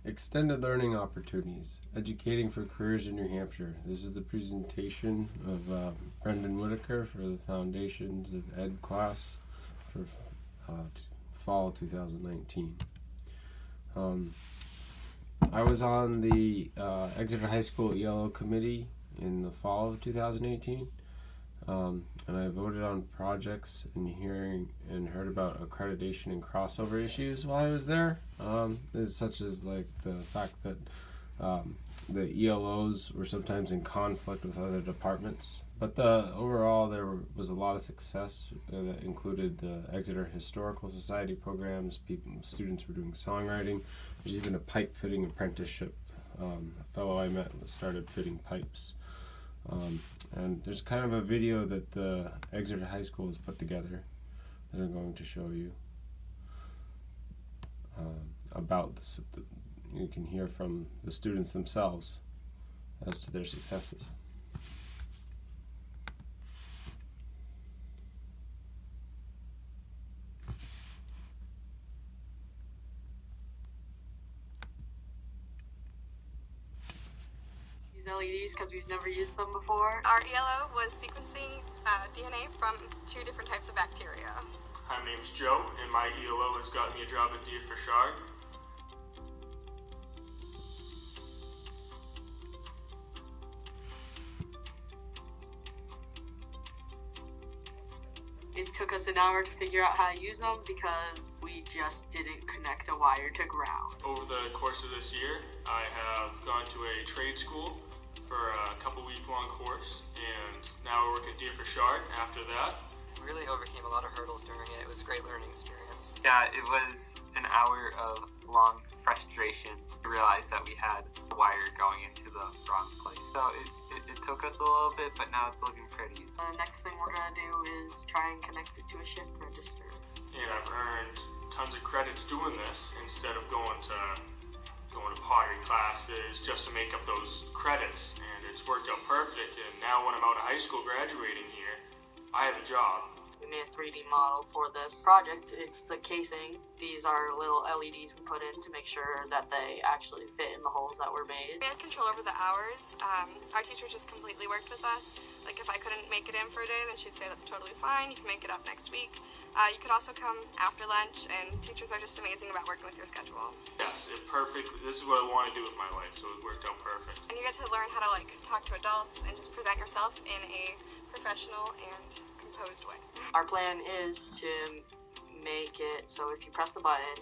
Extended Learning Opportunities, Educating for Careers in New Hampshire. This is the presentation of Brendan Whitaker for the Foundations of Ed class for fall 2019. I was on the Exeter High School ELO committee in the fall of 2018, and I voted on projects and heard about accreditation and crossover issues while I was there, such as like the fact that the ELOs were sometimes in conflict with other departments. But overall, there was a lot of success that included the Exeter Historical Society programs. Students were doing songwriting. There's even a pipe fitting apprenticeship. A fellow I met started fitting pipes. And there's kind of a video that the Exeter High School has put together that I'm going to show you about this. You can hear from the students themselves as to their successes. LEDs because we've never used them before. Our ELO was sequencing DNA from 2 different types of bacteria. Hi, my name's Joe, and my ELO has got me a job at Shard. It took us an hour to figure out how to use them because we just didn't connect a wire to ground. Over the course of this year, I have gone to a trade school for a couple week-long course, and now I work at Shard after that. We really overcame a lot of hurdles during it. It was a great learning experience. Yeah, it was an hour of long frustration to realize that we had a wire going into the wrong place. So it took us a little bit, but now it's looking pretty. The next thing we're going to do is try and connect it to a shift register. And I've earned tons of credits doing this instead of going to pottery classes just to make up those credits, and it's worked out perfect. And now when I'm out of high school graduating here, I have a job. We made a 3D model for this project. It's the casing. These are little LEDs we put in to make sure that they actually fit in the holes that were made. We had control over the hours. Our teacher just completely worked with us. Like if I couldn't make it in for a day, then she'd say that's totally fine. You can make it up next week. You could also come after lunch, and teachers are just amazing about working with your schedule. Yes, this is what I want to do with my life, so it worked out perfect. And you get to learn how to talk to adults and just present yourself in a professional and composed way. Our plan is to make it so if you press the button,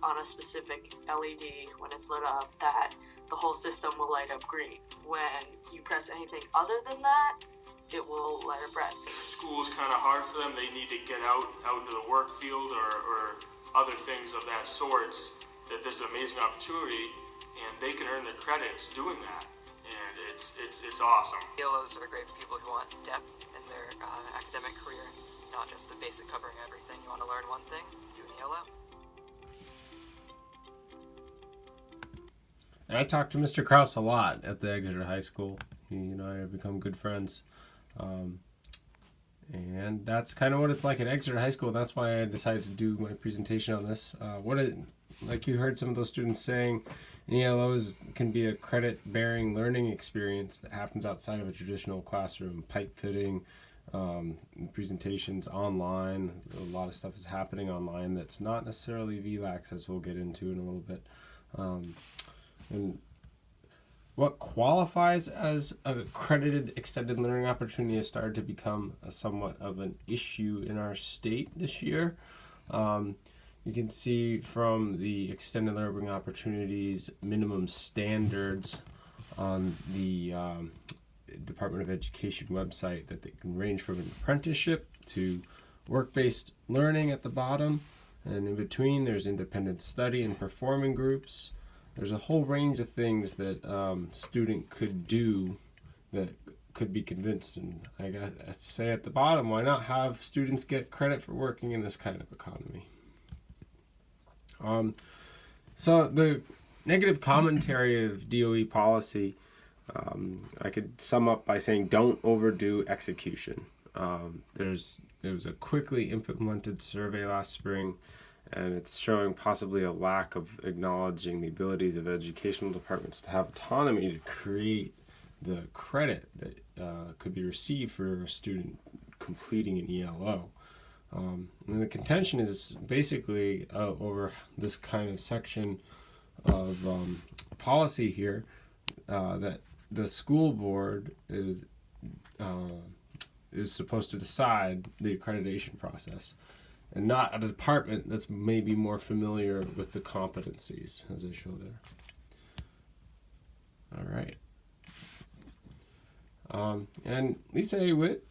on a specific LED, when it's lit up, that the whole system will light up green. When you press anything other than that, it will light up red. School is kind of hard for them. They need to get out into the work field or other things of that sorts. That this is an amazing opportunity, and they can earn their credits doing that, and it's awesome. ELOs are great for people who want depth in their academic career, not just the basic covering everything. You want to learn one thing, do an ELO. And I talked to Mr. Krause a lot at the Exeter High School. He and I have become good friends. And that's kind of what it's like at Exeter High School. That's why I decided to do my presentation on this. Like you heard some of those students saying, ELOs can be a credit-bearing learning experience that happens outside of a traditional classroom. Pipe fitting, presentations online. A lot of stuff is happening online that's not necessarily VLAX, as we'll get into in a little bit. And what qualifies as an accredited extended learning opportunity has started to become somewhat of an issue in our state this year. You can see from the extended learning opportunities minimum standards on the Department of Education website that they can range from an apprenticeship to work-based learning at the bottom, and in between there's independent study and performing groups. There's a whole range of things that student could do that could be convinced. And I gotta say at the bottom, why not have students get credit for working in this kind of economy? So the negative commentary of DOE policy, I could sum up by saying don't overdo execution. There was a quickly implemented survey last spring, and it's showing possibly a lack of acknowledging the abilities of educational departments to have autonomy to create the credit that could be received for a student completing an ELO. And the contention is basically over this kind of section of policy here that the school board is supposed to decide the accreditation process, and not a department that's maybe more familiar with the competencies, as I show there. All right. And Lisa A. Witt,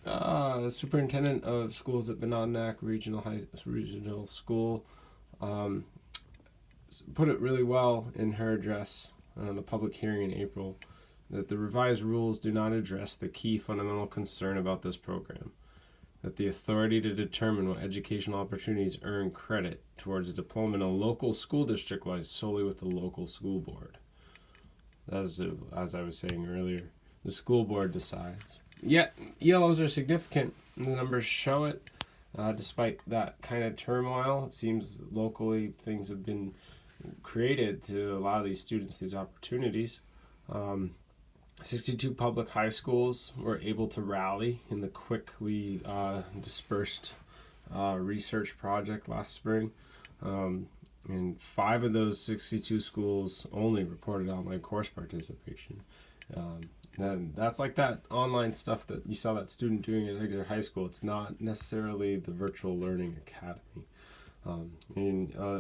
superintendent of schools at Monadnock Regional School, put it really well in her address on a public hearing in April, that the revised rules do not address the key fundamental concern about this program, that the authority to determine what educational opportunities earn credit towards a diploma in a local school district lies solely with the local school board. As I was saying earlier, the school board decides. Yet, ELOs are significant, and the numbers show it. Despite that kind of turmoil, it seems locally things have been created to allow these students these opportunities. 62 public high schools were able to rally in the quickly dispersed research project last spring. And 5 of those 62 schools only reported online course participation. And that's like that online stuff that you saw that student doing at Exeter High School. It's not necessarily the virtual learning academy.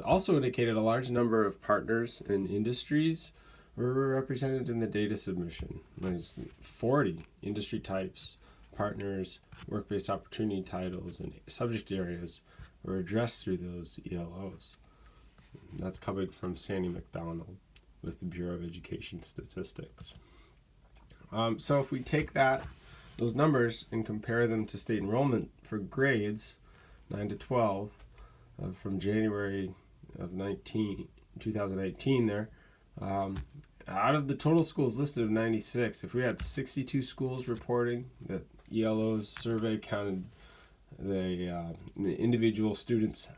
Also indicated a large number of partners and industries were represented in the data submission. There's 40 industry types, partners, work-based opportunity titles, and subject areas were addressed through those ELOs. That's coming from Sandy McDonald with the Bureau of Education Statistics. So if we take those numbers and compare them to state enrollment for grades 9 to 12 from January of 2018 there, out of the total schools listed of 96, if we had 62 schools reporting that ELO's survey counted the individual students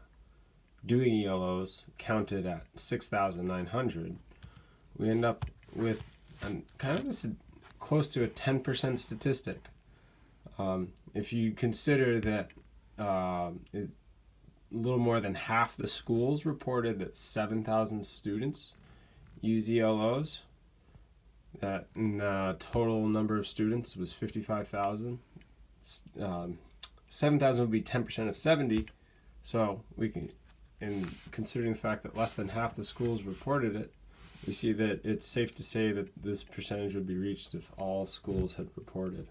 doing ELOs counted at 6,900, we end up with kind of this close to a 10% statistic. If you consider that a little more than half the schools reported that 7,000 students use ELOs, that in the total number of students was 55,000. 7,000 would be 10% of 70, so we can, and considering the fact that less than half the schools reported it, we see that it's safe to say that this percentage would be reached if all schools had reported.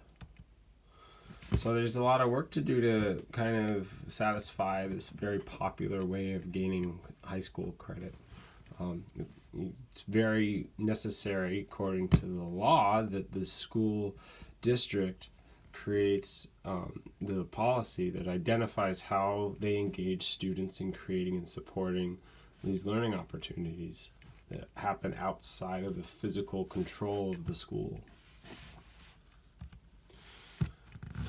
So there's a lot of work to do to kind of satisfy this very popular way of gaining high school credit. It's very necessary, according to the law, that the school district creates the policy that identifies how they engage students in creating and supporting these learning opportunities that happen outside of the physical control of the school.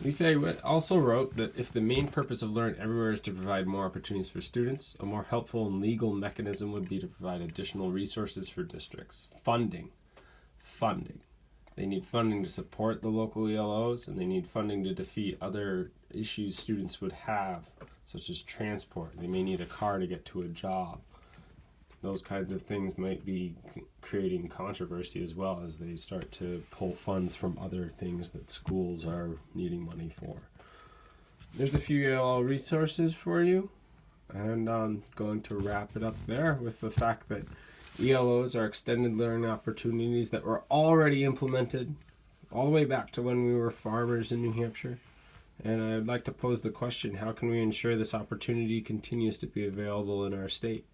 Lisa also wrote that if the main purpose of Learn Everywhere is to provide more opportunities for students, a more helpful and legal mechanism would be to provide additional resources for districts. Funding. They need funding to support the local ELOs, and they need funding to defeat other issues students would have, such as transport. They may need a car to get to a job. Those kinds of things might be creating controversy as well as they start to pull funds from other things that schools are needing money for. There's a few ELO resources for you, and I'm going to wrap it up there with the fact that ELOs are extended learning opportunities that were already implemented all the way back to when we were farmers in New Hampshire. And I'd like to pose the question, how can we ensure this opportunity continues to be available in our state?